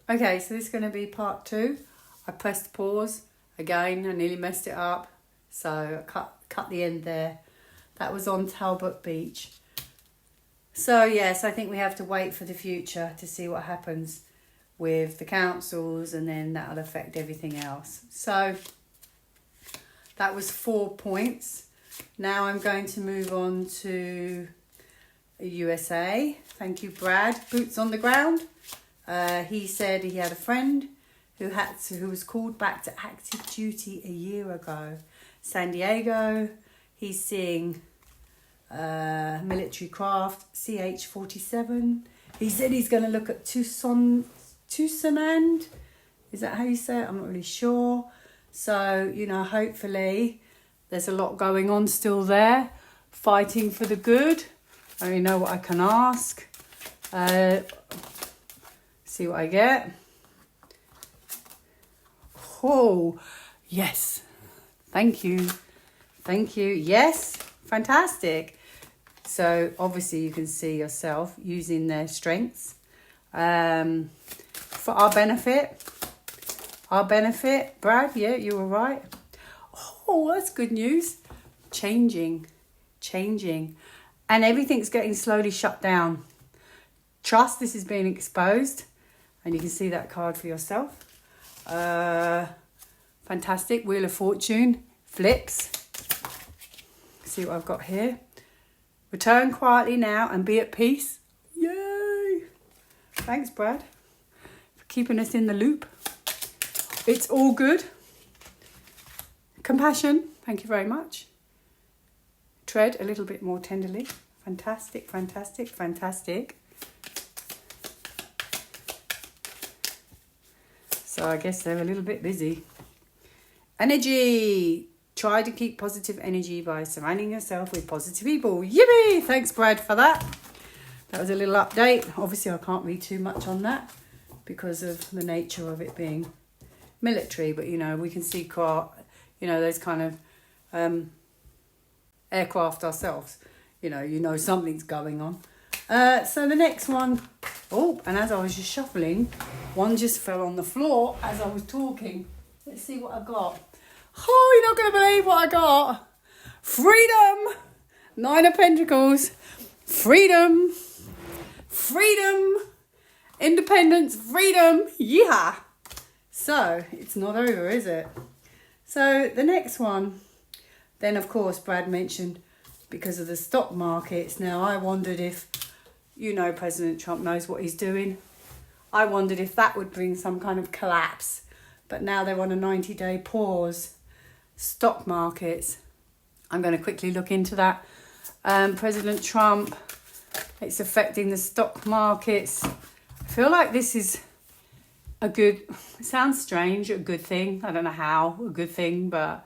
Okay, so this is going to be part 2. I pressed pause. Again, I nearly messed it up. So I cut the end there. That was on Talbot Beach. So yes, I think we have to wait for the future to see what happens with the councils, and then that'll affect everything else. So that was 4 points. Now I'm going to move on to USA. Thank you, Brad. Boots on the ground. He said he had a friend who was called back to active duty a year ago. San Diego. He's seeing military craft CH-47. He said he's going to look at Tucson. Is that how you say it? I'm not really sure. So, hopefully there's a lot going on still there. Fighting for the good. I don't really know what I can ask. See what I get. Oh, yes. Thank you. Yes, fantastic. So obviously you can see yourself using their strengths for our benefit. Brad, yeah, you were right. Oh, that's good news. Changing. And everything's getting slowly shut down. Trust, this is being exposed. And you can see that card for yourself. Fantastic. Wheel of Fortune. Flips. See what I've got here. Return quietly now and be at peace. Yay! Thanks, Brad, for keeping us in the loop. It's all good. Compassion. Thank you very much. Tread a little bit more tenderly. Fantastic. So I guess they're a little bit busy. Energy. Try to keep positive energy by surrounding yourself with positive people. Yippee! Thanks, Brad, for that. That was a little update. Obviously, I can't read too much on that because of the nature of it being military. But, we can see, those kind of aircraft ourselves. Something's going on. So the next one. Oh, and as I was just shuffling, one just fell on the floor as I was talking. Let's see what I got. Oh, you're not going to believe what I got. Freedom. 9 of Pentacles. Freedom. Independence. Freedom. Yeah. So, it's not over, is it? So, the next one. Then, of course, Brad mentioned because of the stock markets. Now, I wondered if, President Trump knows what he's doing. I wondered if that would bring some kind of collapse. But now they're on a 90-day pause. Stock markets. I'm going to quickly look into that. President Trump, it's affecting the stock markets. I feel like this is it sounds strange, a good thing. I don't know how, a good thing, but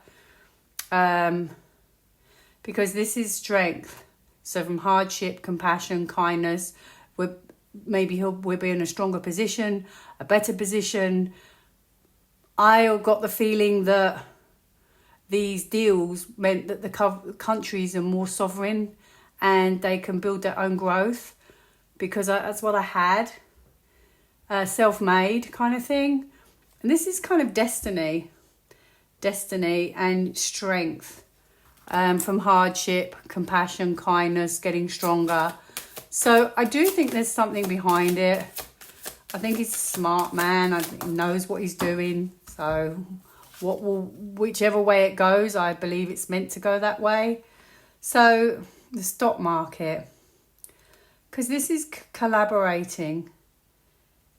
because this is strength. So from hardship, compassion, kindness, we'll be in a stronger position, a better position. I got the feeling that these deals meant that the countries are more sovereign and they can build their own growth, because that's what I had, self-made kind of thing. And this is kind of destiny and strength, from hardship, compassion, kindness, getting stronger. So I do think there's something behind it. I think he's a smart man. I think he knows what he's doing. So whichever way it goes, I believe it's meant to go that way. So the stock market, because this is collaborating,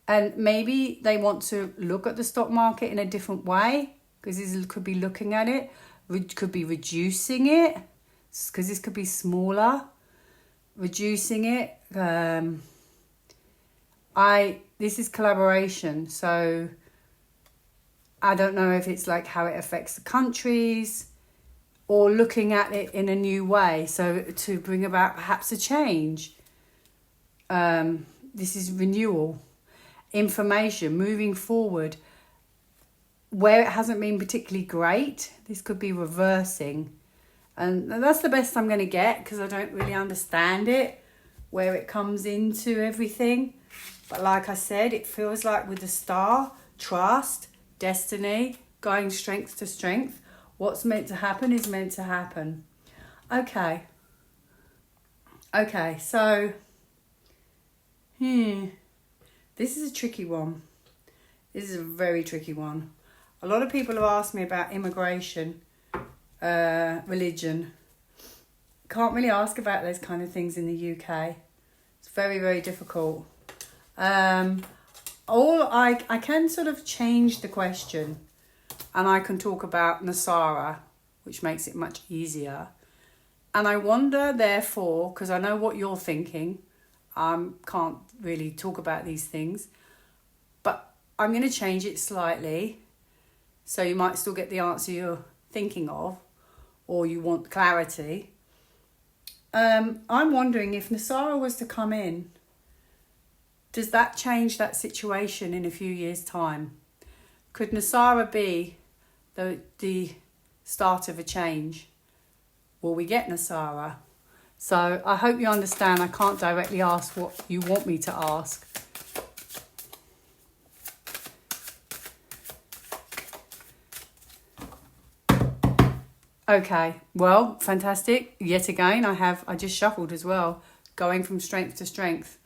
and maybe they want to look at the stock market in a different way, because this could be looking at it, could be reducing it, because this could be smaller, reducing it. This is collaboration, so I don't know if it's like how it affects the countries, or looking at it in a new way, so to bring about perhaps a change. This is renewal, information, moving forward. Where it hasn't been particularly great, this could be reversing. And that's the best I'm going to get, because I don't really understand it, where it comes into everything. But like I said, it feels like with the star, trust, destiny, going strength to strength. What's meant to happen is meant to happen. Okay. Okay, so, this is a tricky one. This is a very tricky one. A lot of people have asked me about immigration, religion. Can't really ask about those kind of things in the UK. It's very, very difficult. I can sort of change the question, and I can talk about Nasara, which makes it much easier. And I wonder, therefore, because I know what you're thinking, can't really talk about these things, but I'm going to change it slightly, so you might still get the answer you're thinking of, or you want clarity. I'm wondering if Nasara was to come in, does that change that situation in a few years' time? Could Nasara be the start of a change? Will we get Nasara? So I hope you understand I can't directly ask what you want me to ask. Okay, well, fantastic. Yet again, I just shuffled as well, going from strength to strength.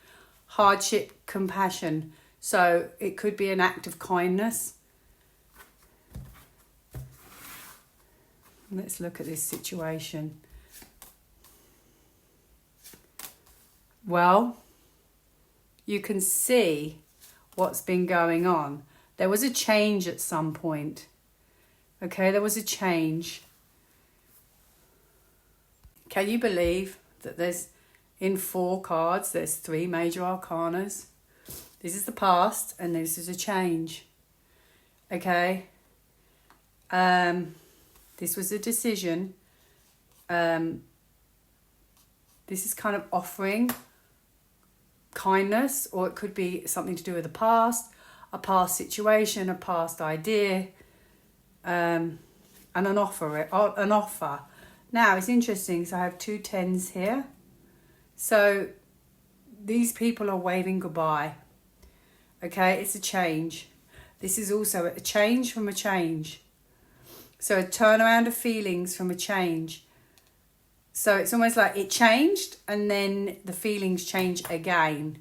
Hardship, compassion. So it could be an act of kindness. Let's look at this situation. Well, you can see what's been going on. There was a change at some point. Okay, there was a change. Can you believe that there's, in 4 cards, there's 3 major arcanas? This is the past and this is a change. Okay? This was a decision. This is kind of offering kindness, or it could be something to do with the past, a past situation, a past idea, and an offer. Now, it's interesting, so I have 2 10s here. So these people are waving goodbye. Okay, it's a change. This is also a change from a change. So a turnaround of feelings from a change. So it's almost like it changed and then the feelings change again.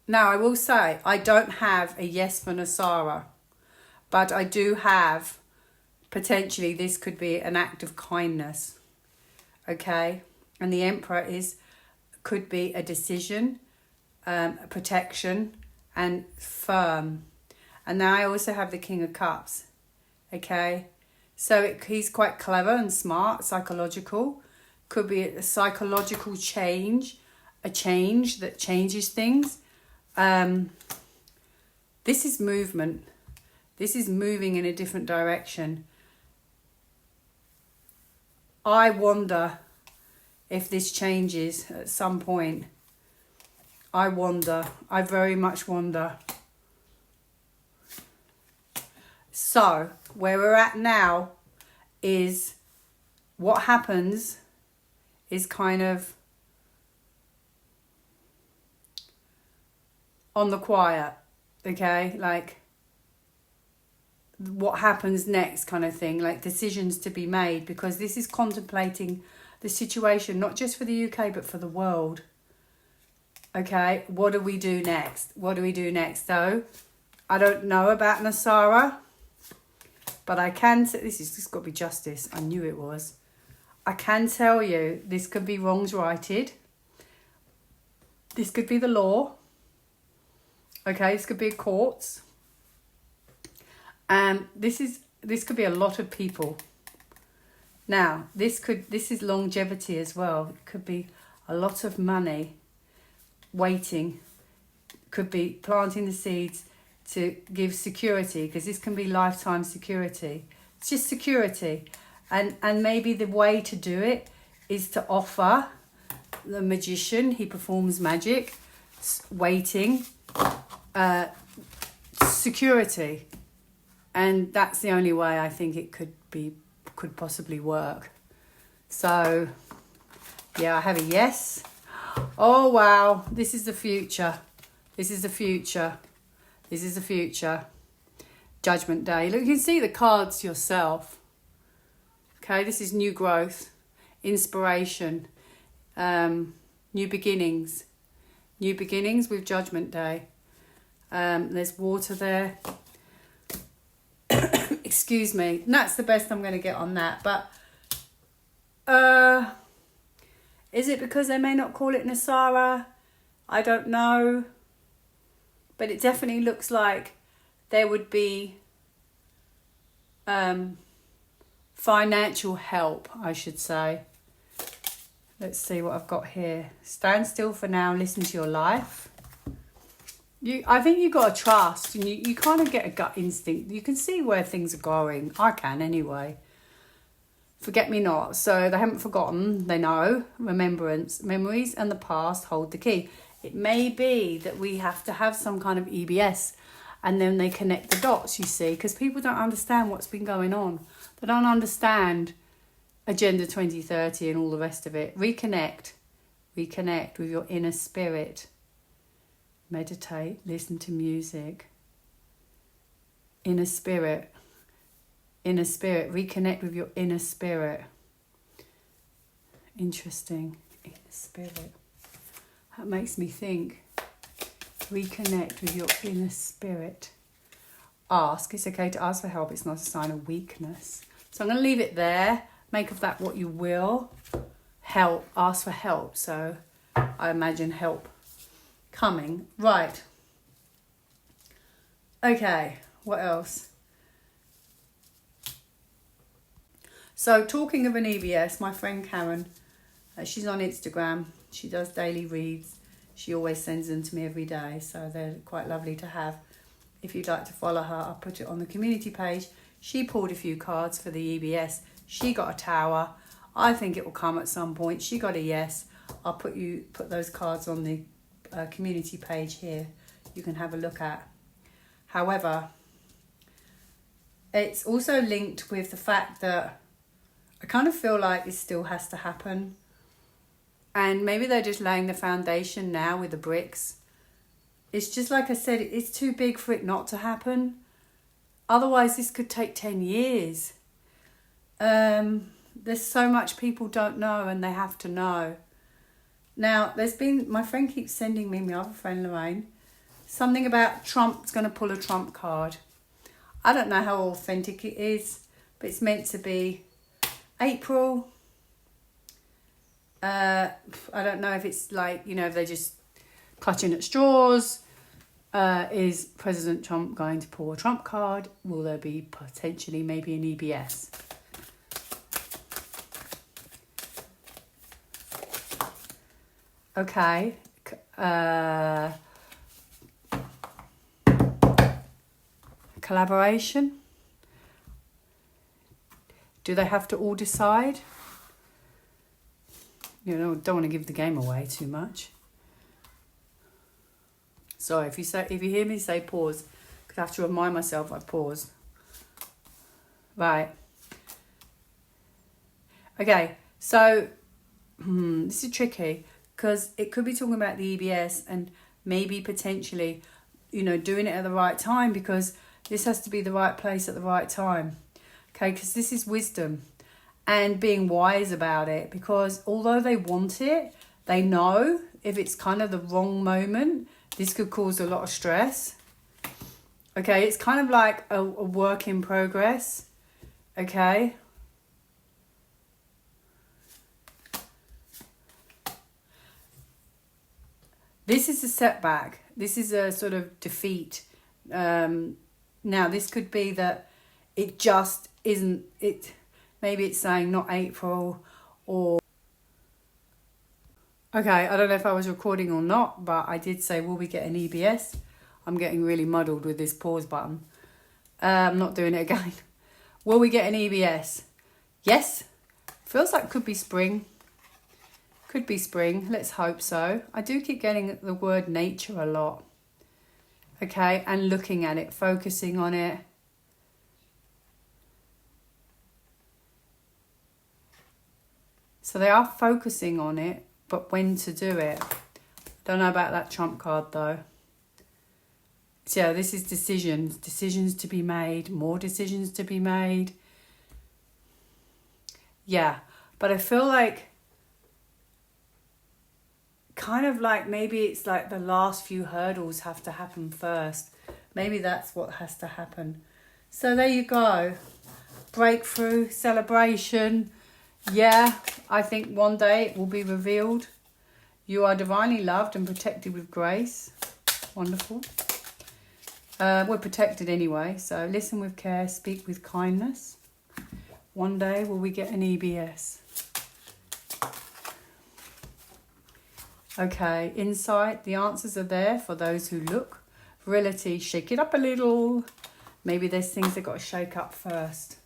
Now, I will say, I don't have a yes for Nasara, but I do have, potentially, this could be an act of kindness. Okay? And the Emperor could be a decision, a protection, and firm. And now I also have the King of Cups. Okay? So he's quite clever and smart, psychological. Could be a psychological change, a change that changes things. This is movement. This is moving in a different direction. I wonder if this changes at some point. I wonder. I very much wonder. So, where we're at now is what happens is kind of on the quiet, okay? Like, what happens next kind of thing, like decisions to be made, because this is contemplating the situation, not just for the UK, but for the world. Okay, what do we do next? What do we do next? So, I don't know about Nasara, but I can say, this has got to be justice. I knew it was. I can tell you, this could be wrongs righted. This could be the law. Okay, this could be courts. This could be a lot of people. Now, this is longevity as well. It could be a lot of money waiting. Could be planting the seeds to give security, because this can be lifetime security. It's just security. And maybe the way to do it is to offer the magician, he performs magic, waiting, security. And that's the only way I think it could possibly work. So, yeah, I have a yes. Oh, wow. This is the future. This is the future. This is the future. Judgment Day. Look, you can see the cards yourself. Okay, this is new growth, inspiration, new beginnings. New beginnings with Judgment Day. There's water there. Excuse me. And that's the best I'm going to get on that. But is it because they may not call it Nasara? I don't know. But it definitely looks like there would be financial help, I should say. Let's see what I've got here. Stand still for now. Listen to your life. I think you've got to trust. And you kind of get a gut instinct. You can see where things are going. I can anyway. Forget me not. So they haven't forgotten. They know. Remembrance. Memories and the past hold the key. It may be that we have to have some kind of EBS. And then they connect the dots, you see. Because people don't understand what's been going on. They don't understand Agenda 2030 and all the rest of it. Reconnect with your inner spirit. Meditate, listen to music. Inner spirit, reconnect with your inner spirit. Interesting, inner spirit. That makes me think. Reconnect with your inner spirit. Ask, it's okay to ask for help, it's not a sign of weakness. So I'm going to leave it there. Make of that what you will. Help. Ask for help. So I imagine help coming. Right. Okay. What else? So talking of an EBS, my friend Karen, she's on Instagram. She does daily reads. She always sends them to me every day. So they're quite lovely to have. If you'd like to follow her, I'll put it on the community page. She pulled a few cards for the EBS. She got a tower. I think it will come at some point. She got a yes. I'll put those cards on the community page here. You can have a look at. However, it's also linked with the fact that I kind of feel like it still has to happen. And maybe they're just laying the foundation now with the bricks. It's just like I said, it's too big for it not to happen. Otherwise, this could take 10 years. There's so much people don't know and they have to know. Now, my friend keeps sending me, my other friend Lorraine, something about Trump's going to pull a Trump card. I don't know how authentic it is, but it's meant to be April. I don't know if it's like, if they're just clutching at straws. Is President Trump going to pull a Trump card? Will there be potentially maybe an EBS? Okay. Collaboration. Do they have to all decide? Don't want to give the game away too much. Sorry, if you hear me say pause, because I have to remind myself I paused. Right. Okay, so this is tricky because it could be talking about the EBS and maybe potentially, doing it at the right time, because this has to be the right place at the right time. Okay, because this is wisdom and being wise about it, because although they want it, they know if it's kind of the wrong moment, this could cause a lot of stress. Okay, it's kind of like a work in progress. Okay. This is a setback. This is a sort of defeat. Now, this could be that it just isn't it. Maybe it's saying not April or... Okay, I don't know if I was recording or not, but I did say, will we get an EBS? I'm getting really muddled with this pause button. I'm not doing it again. Will we get an EBS? Yes. Feels like could be spring. Could be spring. Let's hope so. I do keep getting the word nature a lot. Okay, and looking at it, focusing on it. So they are focusing on it, but when to do it. Don't know about that trump card though. So yeah, this is decisions. Decisions to be made. More decisions to be made. Yeah, but I feel like kind of like maybe it's like the last few hurdles have to happen first. Maybe that's what has to happen. So there you go. Breakthrough, celebration. Yeah, I think one day it will be revealed. You are divinely loved and protected with grace. Wonderful. We're protected anyway, so listen with care, speak with kindness. One day will we get an EBS. Okay, insight, the answers are there for those who look. Virility, shake it up a little. Maybe there's things they've got to shake up first.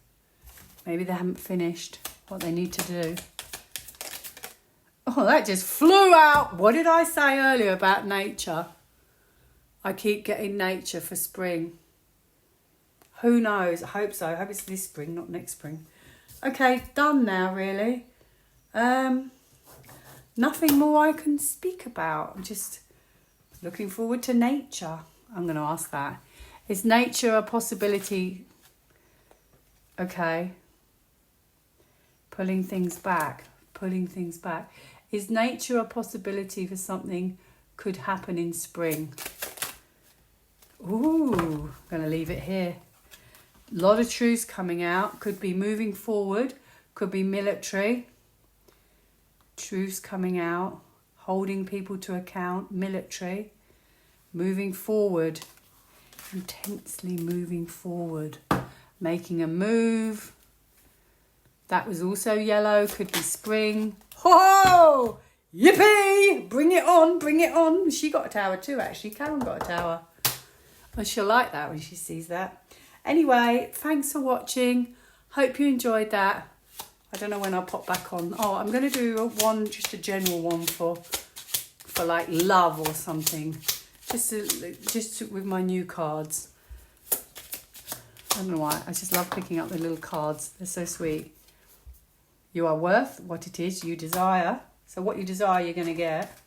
Maybe they haven't finished what they need to do. Oh, that just flew out. What did I say earlier about nature? I keep getting nature for spring. Who knows? I hope so. I hope it's this spring, not next spring. Okay, done now, really. Nothing more I can speak about. I'm just looking forward to nature. I'm going to ask that. Is nature a possibility? Okay. Pulling things back. Is nature a possibility for something could happen in spring? Ooh, I'm going to leave it here. A lot of truths coming out. Could be moving forward. Could be military. Truths coming out. Holding people to account. Military. Moving forward. Intensely moving forward. Making a move. That was also yellow. Could be spring. Ho! Yippee! Bring it on, bring it on. She got a tower too, actually. Karen got a tower. Well, she'll like that when she sees that. Anyway, thanks for watching. Hope you enjoyed that. I don't know when I'll pop back on. Oh, I'm going to do one, just a general one for like love or something. Just with my new cards. I don't know why. I just love picking up the little cards. They're so sweet. You are worth what it is you desire. So what you desire, you're going to get.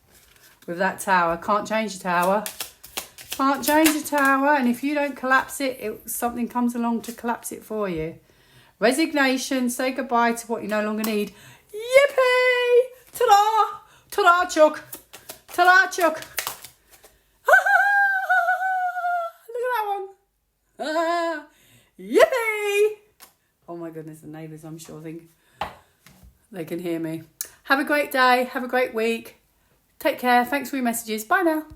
With that tower. Can't change the tower. Can't change the tower. And if you don't collapse it, something comes along to collapse it for you. Resignation. Say goodbye to what you no longer need. Yippee! Ta-da! Ta-da, Chuck! Ta-da, Chuck! Look at that one. Yippee! Oh my goodness, the neighbours, I'm sure, think they can hear me. Have a great day. Have a great week. Take care. Thanks for your messages. Bye now.